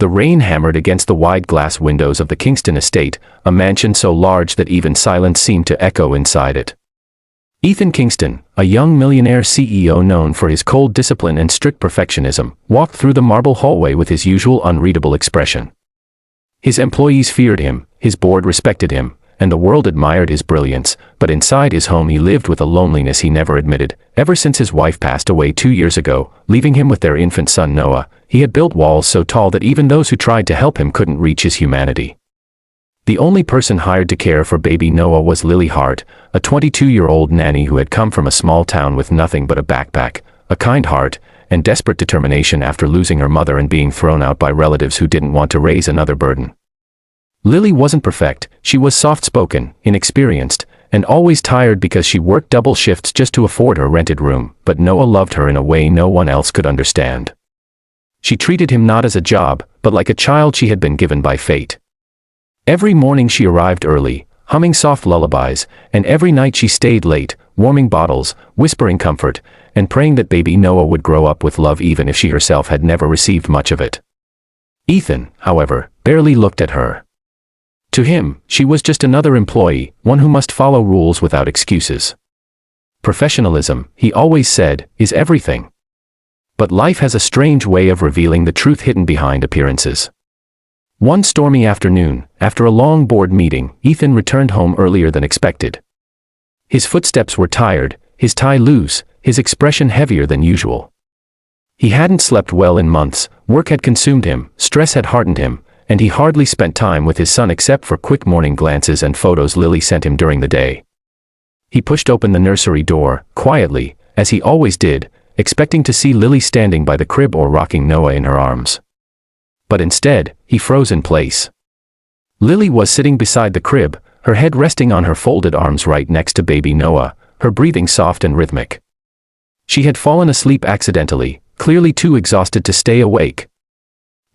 The rain hammered against the wide glass windows of the Kingston estate, a mansion so large that even silence seemed to echo inside it. Ethan Kingston, a young millionaire CEO known for his cold discipline and strict perfectionism, walked through the marble hallway with his usual unreadable expression. His employees feared him, his board respected him, and the world admired his brilliance, but inside his home he lived with a loneliness he never admitted. Ever since his wife passed away 2 years ago, leaving him with their infant son Noah, he had built walls so tall that even those who tried to help him couldn't reach his humanity. The only person hired to care for baby Noah was Lily Hart, a 22-year-old nanny who had come from a small town with nothing but a backpack, a kind heart, and desperate determination after losing her mother and being thrown out by relatives who didn't want to raise another burden. Lily wasn't perfect, she was soft-spoken, inexperienced, and always tired because she worked double shifts just to afford her rented room, but Noah loved her in a way no one else could understand. She treated him not as a job, but like a child she had been given by fate. Every morning she arrived early, humming soft lullabies, and every night she stayed late, warming bottles, whispering comfort, and praying that baby Noah would grow up with love even if she herself had never received much of it. Ethan, however, barely looked at her. To him, she was just another employee, one who must follow rules without excuses. Professionalism, he always said, is everything. But life has a strange way of revealing the truth hidden behind appearances. One stormy afternoon, after a long board meeting, Ethan returned home earlier than expected. His footsteps were tired, his tie loose, his expression heavier than usual. He hadn't slept well in months, work had consumed him, stress had hardened him, and he hardly spent time with his son except for quick morning glances and photos Lily sent him during the day. He pushed open the nursery door, quietly, as he always did, expecting to see Lily standing by the crib or rocking Noah in her arms. But instead, he froze in place. Lily was sitting beside the crib, her head resting on her folded arms right next to baby Noah, her breathing soft and rhythmic. She had fallen asleep accidentally, clearly too exhausted to stay awake.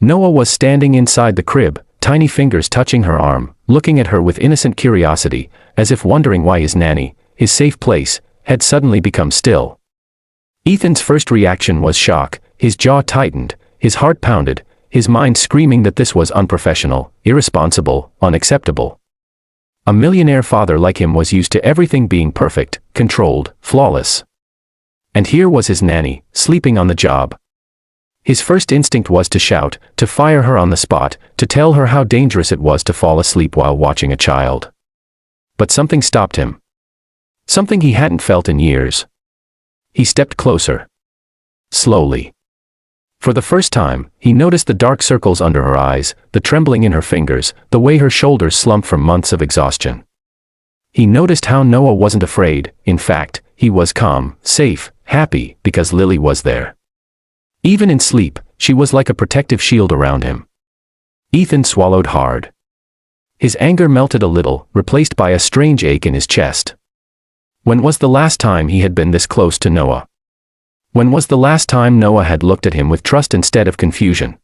Noah was standing inside the crib, tiny fingers touching her arm, looking at her with innocent curiosity, as if wondering why his nanny, his safe place, had suddenly become still. Ethan's first reaction was shock, his jaw tightened, his heart pounded, his mind screaming that this was unprofessional, irresponsible, unacceptable. A millionaire father like him was used to everything being perfect, controlled, flawless. And here was his nanny, sleeping on the job. His first instinct was to shout, to fire her on the spot, to tell her how dangerous it was to fall asleep while watching a child. But something stopped him. Something he hadn't felt in years. He stepped closer. Slowly. For the first time, he noticed the dark circles under her eyes, the trembling in her fingers, the way her shoulders slumped from months of exhaustion. He noticed how Noah wasn't afraid, in fact, he was calm, safe, happy, because Lily was there. Even in sleep, she was like a protective shield around him. Ethan swallowed hard. His anger melted a little, replaced by a strange ache in his chest. When was the last time he had been this close to Noah? When was the last time Noah had looked at him with trust instead of confusion?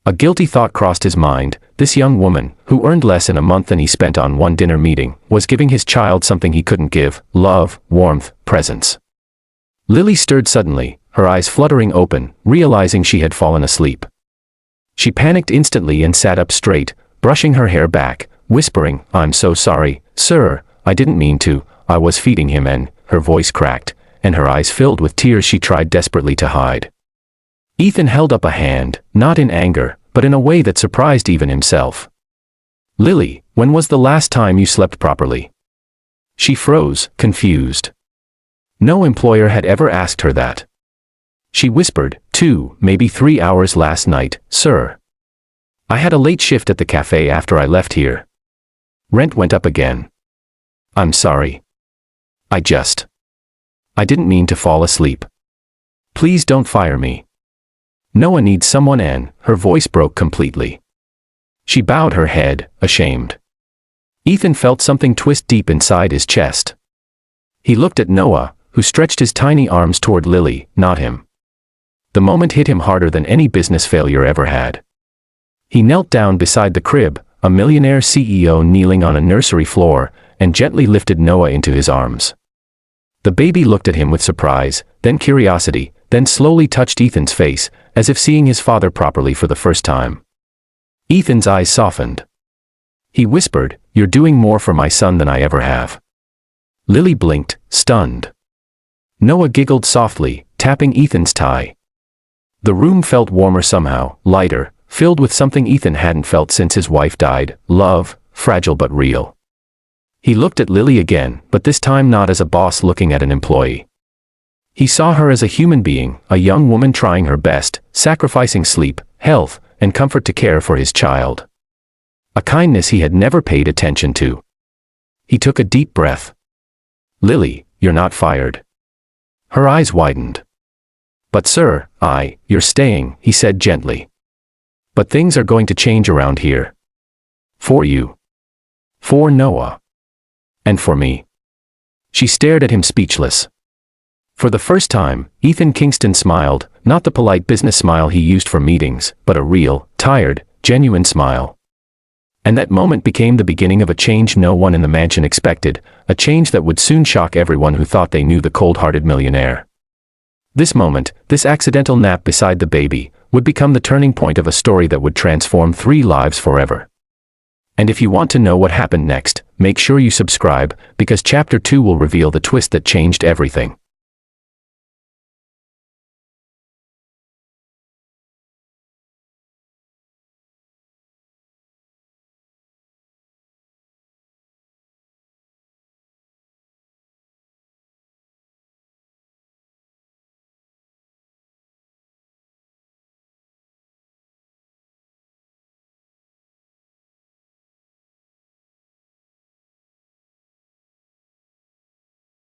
A guilty thought crossed his mind. This young woman, who earned less in a month than he spent on one dinner meeting, was giving his child something he couldn't give: love, warmth, presence. Lily stirred suddenly, her eyes fluttering open, realizing she had fallen asleep. She panicked instantly and sat up straight, brushing her hair back, whispering, "I'm so sorry, sir, I didn't mean to, I was feeding him," and her voice cracked, and her eyes filled with tears she tried desperately to hide. Ethan held up a hand, not in anger, but in a way that surprised even himself. "Lily, when was the last time you slept properly?" She froze, confused. No employer had ever asked her that. She whispered, 2, maybe 3 hours last night, sir. I had a late shift at the cafe after I left here. Rent went up again. I'm sorry. I didn't mean to fall asleep. Please don't fire me. Noah needs someone, and her voice broke completely. She bowed her head, ashamed. Ethan felt something twist deep inside his chest. He looked at Noah, who stretched his tiny arms toward Lily, not him. The moment hit him harder than any business failure ever had. He knelt down beside the crib, a millionaire CEO kneeling on a nursery floor, and gently lifted Noah into his arms. The baby looked at him with surprise, then curiosity, then slowly touched Ethan's face, as if seeing his father properly for the first time. Ethan's eyes softened. He whispered, "You're doing more for my son than I ever have." Lily blinked, stunned. Noah giggled softly, tapping Ethan's tie. The room felt warmer somehow, lighter, filled with something Ethan hadn't felt since his wife died, love, fragile but real. He looked at Lily again, but this time not as a boss looking at an employee. He saw her as a human being, a young woman trying her best, sacrificing sleep, health, and comfort to care for his child. A kindness he had never paid attention to. He took a deep breath. "Lily, you're not fired." Her eyes widened. "But sir, you're staying," he said gently. "But things are going to change around here. For you. For Noah. And for me." She stared at him speechless. For the first time, Ethan Kingston smiled, not the polite business smile he used for meetings, but a real, tired, genuine smile. And that moment became the beginning of a change no one in the mansion expected, a change that would soon shock everyone who thought they knew the cold-hearted millionaire. This moment, this accidental nap beside the baby, would become the turning point of a story that would transform 3 lives forever. And if you want to know what happened next, make sure you subscribe, because Chapter 2 will reveal the twist that changed everything.